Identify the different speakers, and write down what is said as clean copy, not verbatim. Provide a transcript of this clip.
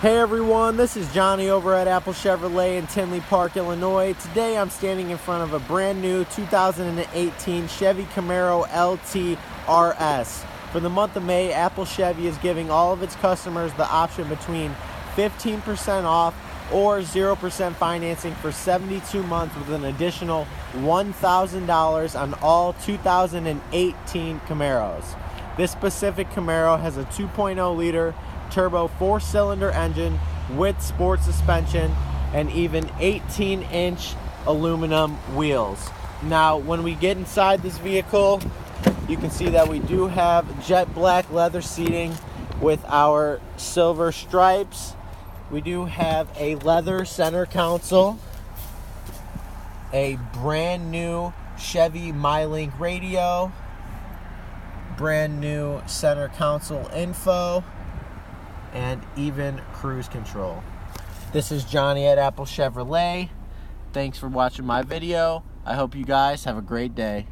Speaker 1: Hey everyone, this is Johnny over at Apple Chevrolet in Tinley Park, Illinois. Today I'm standing in front of a brand new 2018 Chevy Camaro LT RS. For the month of May, Apple Chevy is giving all of its customers the option between 15% off or 0% financing for 72 months with an additional $1,000 on all 2018 Camaros. This specific Camaro has a 2.0 liter turbo 4-cylinder engine with sport suspension and even 18-inch aluminum wheels. Now, when we get inside this vehicle, you can see that we do have jet black leather seating with our silver stripes. We do have a leather center console, a brand new Chevy MyLink radio, brand new center console info, and even cruise control. This is Johnny at Apple Chevrolet. Thanks for watching my video. I hope you guys have a great day.